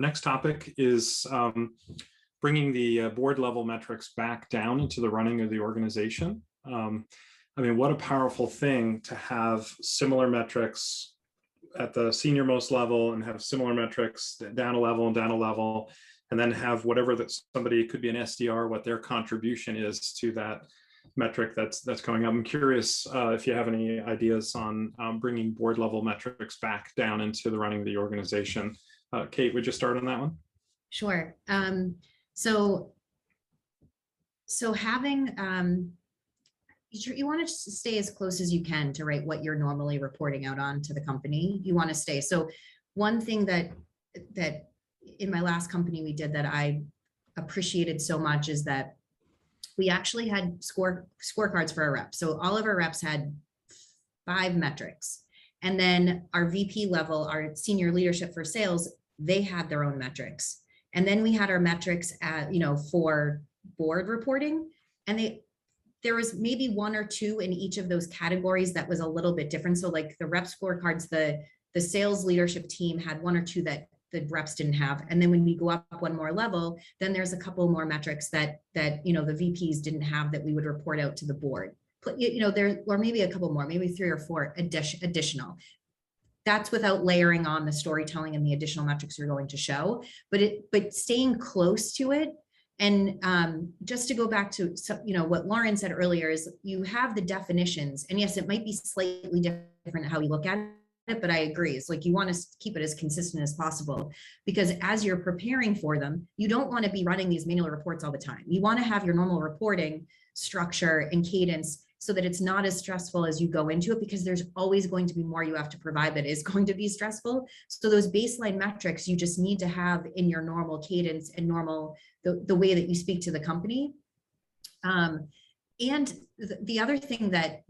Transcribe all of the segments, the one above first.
next topic is bringing the board level metrics back down into the running of the organization. I mean, what a powerful thing to have similar metrics at the senior most level and have similar metrics down a level and down a level, and then have whatever that somebody, it could be an SDR, what their contribution is to that metric that's going up. I'm curious if you have any ideas on bringing board level metrics back down into the running of the organization. Kate, would you start on that one? Sure. So having, you want to stay as close as you can to what you're normally reporting out on to the company. You want to stay. So one thing that in my last company we did that I appreciated so much is that we actually had scorecards for our reps. So all of our reps had 5 metrics. And then our VP level, our senior leadership for sales, they had their own metrics. And then we had our metrics at, for board reporting. And there was maybe 1 or 2 in each of those categories that was a little bit different. So like the rep scorecards, the sales leadership team had 1 or 2 that the reps didn't have. And then when we go up 1 more level, then there's a couple more metrics that the VPs didn't have that we would report out to the board. There, or maybe a couple more, maybe 3 or 4 additional. That's without layering on the storytelling and the additional metrics you're going to show, but staying close to it. And just to go back to what Lauren said earlier is you have the definitions, and yes, it might be slightly different how we look at it, but I agree. It's like you want to keep it as consistent as possible, because as you're preparing for them, you don't want to be running these manual reports all the time. You want to have your normal reporting structure and cadence so that it's not as stressful as you go into it, because there's always going to be more you have to provide that is going to be stressful. So those baseline metrics you just need to have in your normal cadence and normal, the way that you speak to the company. And the other thing that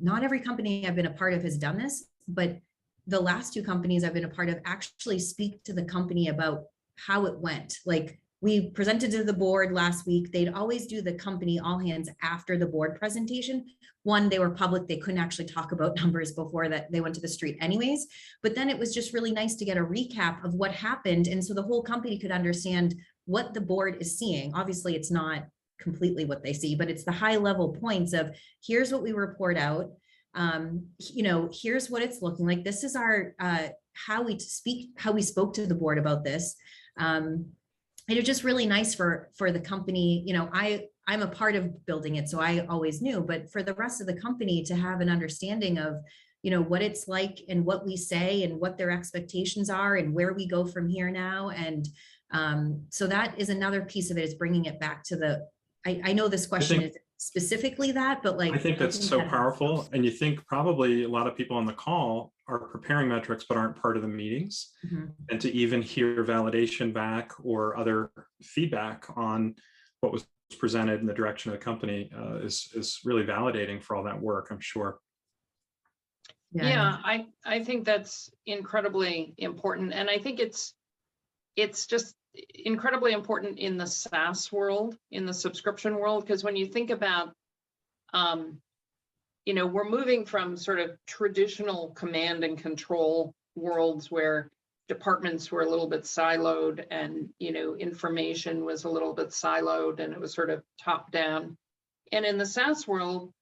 not every company I've been a part of has done this, but the last 2 companies I've been a part of actually speak to the company about how it went. Like, we presented to the board last week. They'd always do the company all hands after the board presentation. One, they were public. They couldn't actually talk about numbers before that they went to the street anyways. But then it was just really nice to get a recap of what happened. And so the whole company could understand what the board is seeing. Obviously, it's not completely what they see, but it's the high level points of here's what we report out. Here's what it's looking like. This is our how we spoke to the board about this. And it's just really nice for the company. I'm a part of building it, so I always knew, but for the rest of the company to have an understanding of, what it's like and what we say and what their expectations are and where we go from here now. And so that is another piece of it, is bringing it back to I know this question is specifically that, but I think that's so powerful. And you think probably a lot of people on the call are preparing metrics but aren't part of the meetings. Mm-hmm. And to even hear validation back or other feedback on what was presented in the direction of the company is really validating for all that work, I'm sure. Yeah, I think that's incredibly important. And I think it's just incredibly important in the SaaS world, in the subscription world, because when you think about, we're moving from sort of traditional command and control worlds where departments were a little bit siloed and, information was a little bit siloed and it was sort of top down. And in the SaaS world,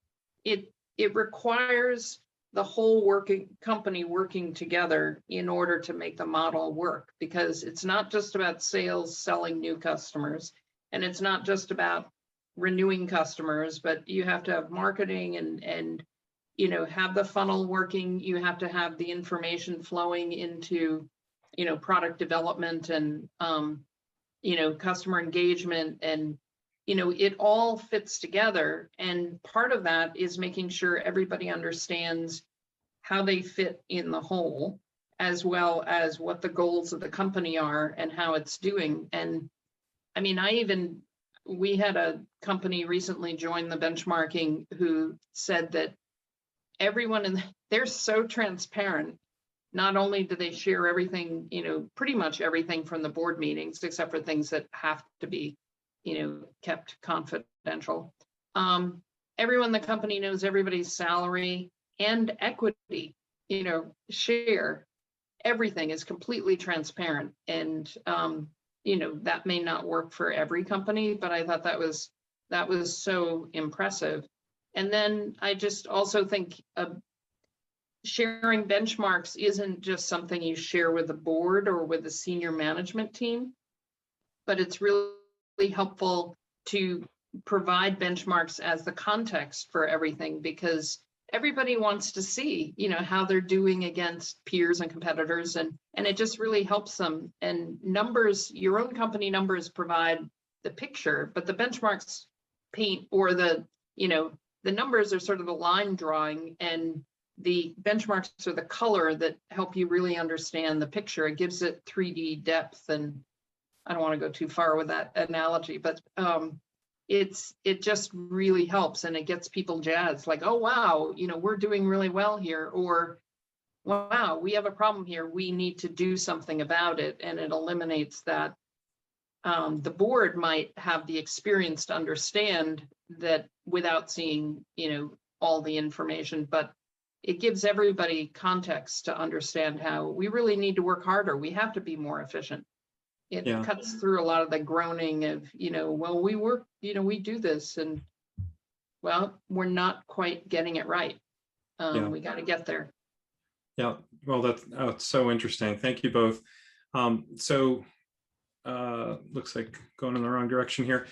it requires the whole company working together in order to make the model work, because it's not just about sales selling new customers, and it's not just about renewing customers, but you have to have marketing and have the funnel working. You have to have the information flowing into product development and customer engagement, and it all fits together. And part of that is making sure everybody understands how they fit in the whole, as well as what the goals of the company are and how it's doing. And I mean, we had a company recently join the benchmarking who said that everyone they're so transparent. Not only do they share everything, pretty much everything from the board meetings, except for things that have to be kept confidential. Everyone in the company knows everybody's salary and equity, share. everything is completely transparent. And, you know, that may not work for every company, but I thought that was so impressive. And then I just also think sharing benchmarks isn't just something you share with the board or with the senior management team, but it's really helpful to provide benchmarks as the context for everything, because everybody wants to see, you know, how they're doing against peers and competitors, and it just really helps them. And numbers, your own company numbers provide the picture, but the benchmarks paint, or the, you know, the numbers are sort of the line drawing, and the benchmarks are the color that help you really understand the picture. It gives it 3D depth, and I don't want to go too far with that analogy, but it just really helps, and it gets people jazzed, like, oh wow, you know, we're doing really well here, or wow, we have a problem here, we need to do something about it. And it eliminates that. The board might have the experience to understand that without seeing, you know, all the information, but it gives everybody context to understand how we really need to work harder. We have to be more efficient. It cuts through a lot of the groaning of, you know, well, we work, you know, we do this, and well, we're not quite getting it right. We got to get there. Yeah, well, that's so interesting. Thank you both. Looks like going in the wrong direction here.